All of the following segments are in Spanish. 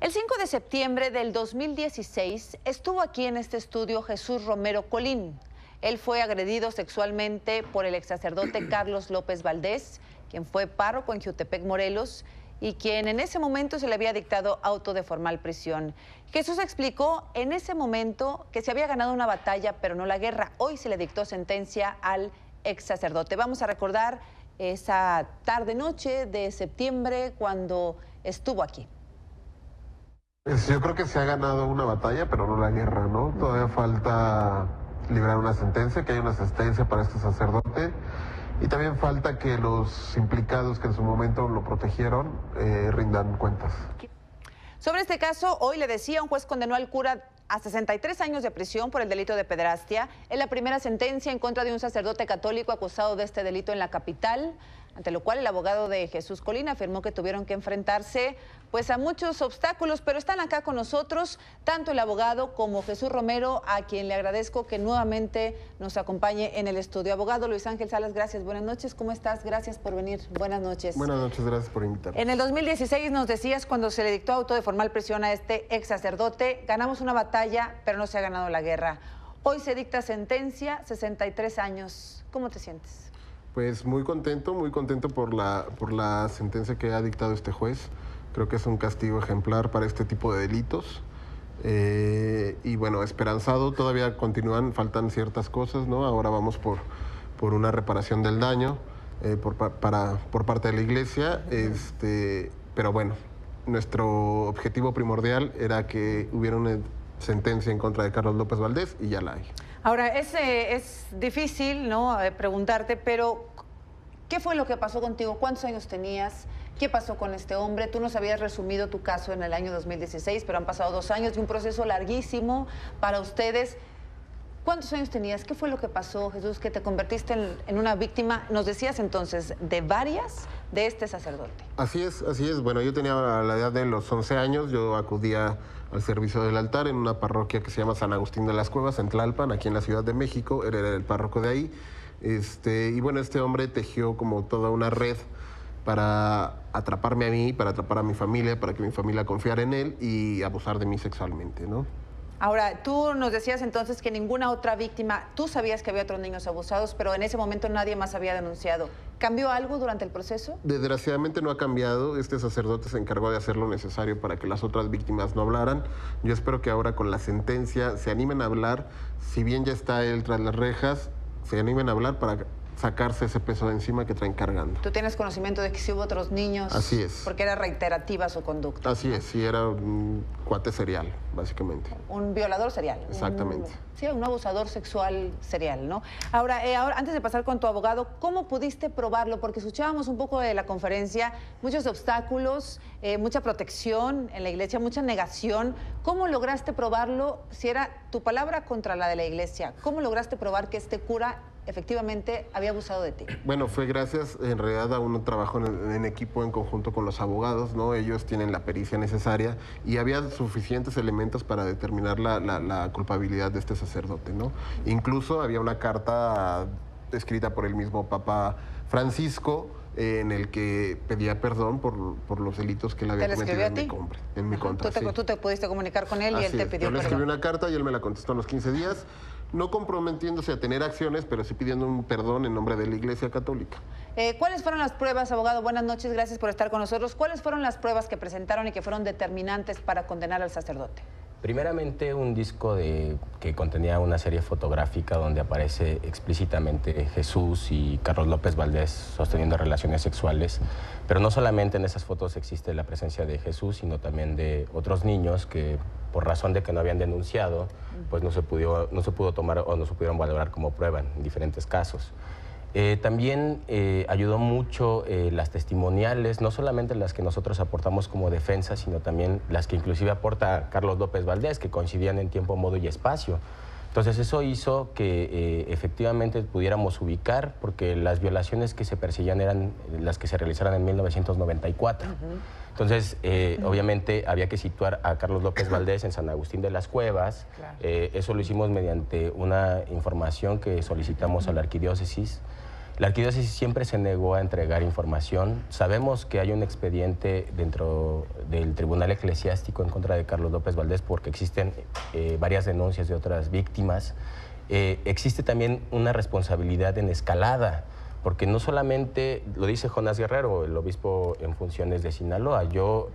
El 5 de septiembre del 2016 estuvo aquí en este estudio Jesús Romero Colín. Él fue agredido sexualmente por el exsacerdote Carlos López Valdés, quien fue párroco en Jiutepec, Morelos, y quien en ese momento se le había dictado auto de formal prisión. Jesús explicó en ese momento que se había ganado una batalla, pero no la guerra. Hoy se le dictó sentencia al exsacerdote. Vamos a recordar esa tarde-noche de septiembre cuando estuvo aquí. Yo creo que se ha ganado una batalla, pero no la guerra, ¿no? Todavía falta librar una sentencia, que haya una sentencia para este sacerdote. Y también falta que los implicados que en su momento lo protegieron rindan cuentas. Sobre este caso, hoy le decía, un juez condenó al cura a 63 años de prisión por el delito de pederastia. Es la primera sentencia en contra de un sacerdote católico acusado de este delito en la capital, ante lo cual el abogado de Jesús Colín afirmó que tuvieron que enfrentarse pues a muchos obstáculos, pero están acá con nosotros tanto el abogado como Jesús Romero, a quien le agradezco que nuevamente nos acompañe en el estudio. Abogado Luis Ángel Salas, gracias, buenas noches, ¿cómo estás? Gracias por venir, buenas noches. Buenas noches, gracias por invitarme. En el 2016 nos decías, cuando se le dictó auto de formal prisión a este ex sacerdote, ganamos una batalla, pero no se ha ganado la guerra. Hoy se dicta sentencia, 63 años, ¿cómo te sientes? Pues muy contento por la sentencia que ha dictado este juez. Creo que es un castigo ejemplar para este tipo de delitos. Y bueno, esperanzado, todavía faltan ciertas cosas, ¿no? Ahora vamos por una reparación del daño por parte de la iglesia. Pero bueno, nuestro objetivo primordial era que hubiera una sentencia en contra de Carlos López Valdés y ya la hay. Ahora, es difícil, ¿no?, preguntarte, pero ¿qué fue lo que pasó contigo? ¿Cuántos años tenías? ¿Qué pasó con este hombre? Tú nos habías resumido tu caso en el año 2016, pero han pasado 2 años de un proceso larguísimo para ustedes. ¿Cuántos años tenías? ¿Qué fue lo que pasó, Jesús, que te convertiste en una víctima, nos decías entonces, de varias de este sacerdote? Así es. Bueno, yo tenía la edad de los 11 años, yo acudía al servicio del altar en una parroquia que se llama San Agustín de las Cuevas, en Tlalpan, aquí en la Ciudad de México, era el párroco de ahí. Y bueno, este hombre tejió como toda una red para atraparme a mí, para atrapar a mi familia, para que mi familia confiara en él y abusar de mí sexualmente, ¿no? Ahora, tú nos decías entonces que ninguna otra víctima, tú sabías que había otros niños abusados, pero en ese momento nadie más había denunciado. ¿Cambió algo durante el proceso? Desgraciadamente no ha cambiado. Este sacerdote se encargó de hacer lo necesario para que las otras víctimas no hablaran. Yo espero que ahora con la sentencia se animen a hablar, si bien ya está él tras las rejas, se animen a hablar para sacarse ese peso de encima que traen cargando. ¿Tú tienes conocimiento de que sí hubo otros niños? Así es. Porque era reiterativa su conducta. Así es, sí, era un cuate serial, básicamente. Un violador serial. Exactamente. Un abusador sexual serial, ¿no? Ahora, antes de pasar con tu abogado, ¿cómo pudiste probarlo? Porque escuchábamos un poco de la conferencia, muchos obstáculos, mucha protección en la iglesia, mucha negación. ¿Cómo lograste probarlo si era tu palabra contra la de la iglesia? ¿Cómo lograste probar que este cura efectivamente había abusado de ti? Bueno, fue gracias en realidad a un trabajo en equipo en conjunto con los abogados, ¿no? Ellos tienen la pericia necesaria y había suficientes elementos para determinar la culpabilidad de este sacerdote, ¿no? Incluso había una carta escrita por el mismo Papa Francisco en el que pedía perdón por los delitos que él había cometido en mi contra. Tú te pudiste comunicar con él y él te pidió perdón. Yo le escribí una carta y él me la contestó en los 15 días. No comprometiéndose a tener acciones, pero sí pidiendo un perdón en nombre de la Iglesia Católica. ¿Cuáles fueron las pruebas, abogado? Buenas noches, gracias por estar con nosotros. ¿Cuáles fueron las pruebas que presentaron y que fueron determinantes para condenar al sacerdote? Primeramente, un disco que contenía una serie fotográfica donde aparece explícitamente Jesús y Carlos López Valdés sosteniendo relaciones sexuales, pero no solamente en esas fotos existe la presencia de Jesús, sino también de otros niños que, por razón de que no habían denunciado, pues no se pudo tomar o no se pudieron valorar como prueba en diferentes casos. También ayudó mucho las testimoniales, no solamente las que nosotros aportamos como defensa, sino también las que inclusive aporta Carlos López Valdés, que coincidían en tiempo, modo y espacio. Entonces eso hizo que efectivamente pudiéramos ubicar, porque las violaciones que se perseguían eran las que se realizaron en 1994. Entonces, obviamente había que situar a Carlos López Valdés en San Agustín de las Cuevas. Eso lo hicimos mediante una información que solicitamos a la arquidiócesis. La arquidiócesis siempre se negó a entregar información. Sabemos que hay un expediente dentro del Tribunal Eclesiástico en contra de Carlos López Valdés porque existen varias denuncias de otras víctimas. Existe también una responsabilidad en escalada, porque no solamente, lo dice Jonás Guerrero, el obispo en funciones de Sinaloa, yo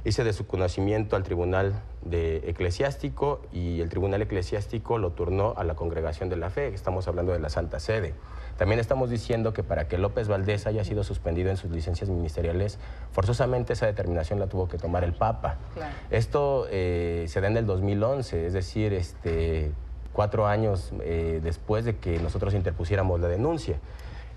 hice de su conocimiento al Tribunal Eclesiástico y el Tribunal Eclesiástico lo turnó a la Congregación de la Fe, estamos hablando de la Santa Sede. También estamos diciendo que para que López Valdés haya sido suspendido en sus licencias ministeriales, forzosamente esa determinación la tuvo que tomar el Papa. Claro. Esto se da en el 2011, es decir, 4 años después de que nosotros interpusiéramos la denuncia.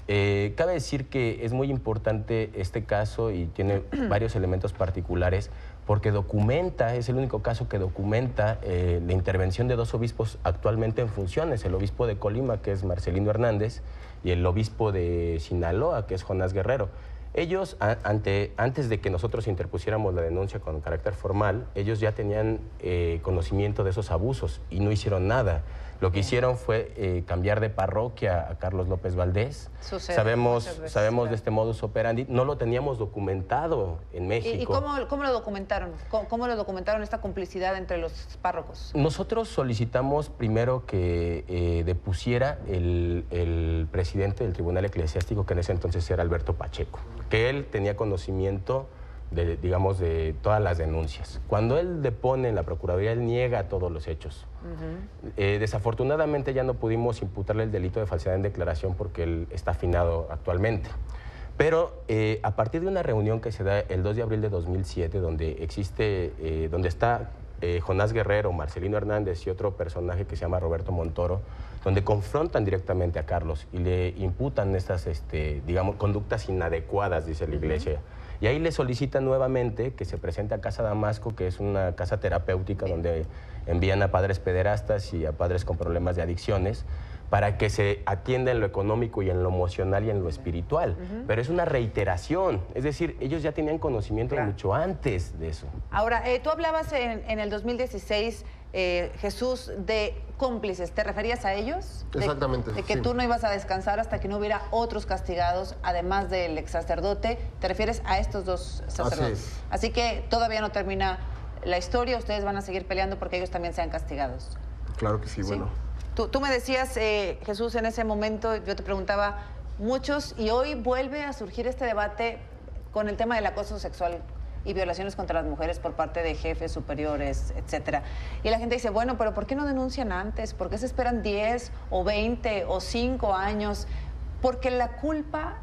Cabe decir que es muy importante este caso y tiene varios elementos particulares porque documenta, es el único caso que documenta la intervención de 2 obispos actualmente en funciones, el obispo de Colima, que es Marcelino Hernández, y el obispo de Sinaloa, que es Jonás Guerrero. Ellos, antes de que nosotros interpusiéramos la denuncia con carácter formal, ellos ya tenían conocimiento de esos abusos y no hicieron nada. Lo que hicieron fue cambiar de parroquia a Carlos López Valdés. Sabemos de este modus operandi, no lo teníamos documentado en México. ¿Y cómo lo documentaron? ¿Cómo lo documentaron esta complicidad entre los párrocos? Nosotros solicitamos primero que depusiera el presidente del Tribunal Eclesiástico, que en ese entonces era Alberto Pacheco, que él tenía conocimiento de todas las denuncias. Cuando él depone en la Procuraduría, él niega todos los hechos. Desafortunadamente ya no pudimos imputarle el delito de falsedad en declaración porque él está afinado actualmente. Pero a partir de una reunión que se da el 2 de abril de 2007, donde está Jonás Guerrero, Marcelino Hernández y otro personaje que se llama Roberto Montoro, donde confrontan directamente a Carlos y le imputan estas, conductas inadecuadas, dice la Iglesia. Y ahí le solicitan nuevamente que se presente a Casa Damasco, que es una casa terapéutica donde envían a padres pederastas y a padres con problemas de adicciones, para que se atienda en lo económico y en lo emocional y en lo espiritual. Pero es una reiteración, es decir, ellos ya tenían conocimiento mucho antes de eso. Ahora, tú hablabas en el 2016, Jesús, de cómplices, ¿te referías a ellos? Exactamente. De que tú no ibas a descansar hasta que no hubiera otros castigados, además del ex sacerdote. ¿Te refieres a estos 2 sacerdotes? Así que todavía no termina la historia, ustedes van a seguir peleando porque ellos también sean castigados. Claro que sí, bueno. Tú me decías, Jesús, en ese momento, yo te preguntaba, muchos, y hoy vuelve a surgir este debate con el tema del acoso sexual y violaciones contra las mujeres por parte de jefes superiores, etcétera. Y la gente dice, bueno, pero ¿por qué no denuncian antes? ¿Por qué se esperan 10 o 20 o 5 años? Porque la culpa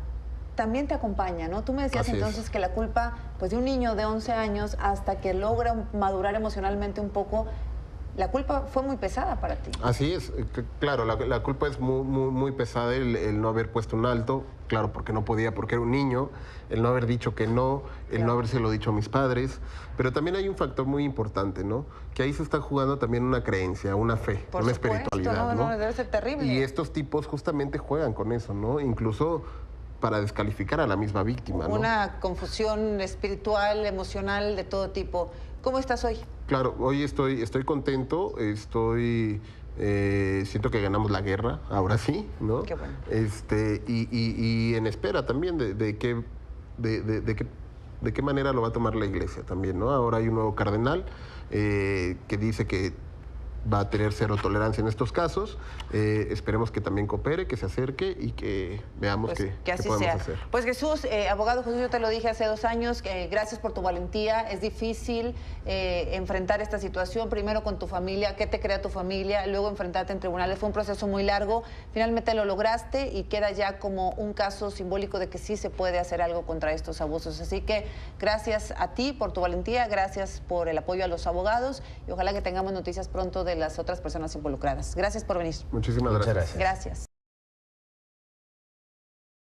también te acompaña, ¿no? Tú me decías entonces que la culpa, pues, de un niño de 11 años hasta que logra madurar emocionalmente un poco, la culpa fue muy pesada para ti. Así es, claro, la culpa es muy pesada, el no haber puesto un alto, claro, porque no podía, porque era un niño, el no haber dicho que no, el no habérselo dicho a mis padres, pero también hay un factor muy importante, ¿no? Que ahí se está jugando también una creencia, una fe, una espiritualidad, ¿no? Debe ser terrible. Y estos tipos justamente juegan con eso, ¿no? Incluso para descalificar a la misma víctima, ¿no? Una confusión espiritual, emocional, de todo tipo. ¿Cómo estás hoy? Claro, hoy estoy contento, siento que ganamos la guerra, ahora sí, ¿no? Qué bueno. Y en espera también de qué manera lo va a tomar la Iglesia también, ¿no? Ahora hay un nuevo cardenal que dice que va a tener 0 tolerancia en estos casos. Esperemos que también coopere, que se acerque y que veamos pues, qué podemos hacer. Pues Jesús, abogado Jesús, yo te lo dije hace 2 años, gracias por tu valentía. Es difícil enfrentar esta situación, primero con tu familia, qué te crea tu familia, luego enfrentarte en tribunales. Fue un proceso muy largo, finalmente lo lograste y queda ya como un caso simbólico de que sí se puede hacer algo contra estos abusos. Así que gracias a ti por tu valentía, gracias por el apoyo a los abogados y ojalá que tengamos noticias pronto de las otras personas involucradas. Gracias por venir. Muchísimas gracias. Gracias.